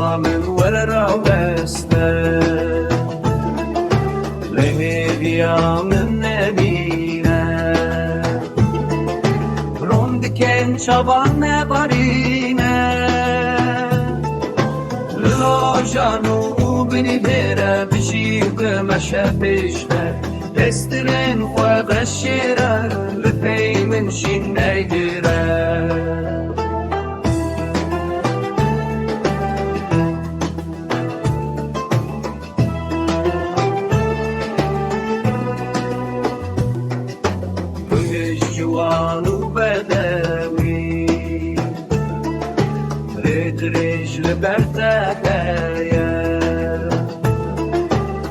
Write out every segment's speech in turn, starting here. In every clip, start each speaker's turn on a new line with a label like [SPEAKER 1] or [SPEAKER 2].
[SPEAKER 1] من ورا بسته لميديا من نبينا روند كن شبان بارينا لا جانو بني بيرا بشيق مشافشنا دسترن وغشيرا لفي من شين نيدرا جوان وبدوي ريت رجل برتاحية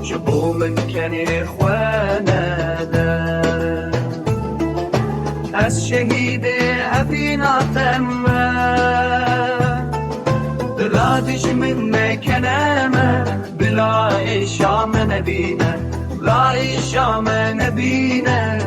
[SPEAKER 1] جبو من كان إخوانا دار أس شهيد أفينا تما بلادش من مكانما بلا إشام نبينا لا إشام نبينا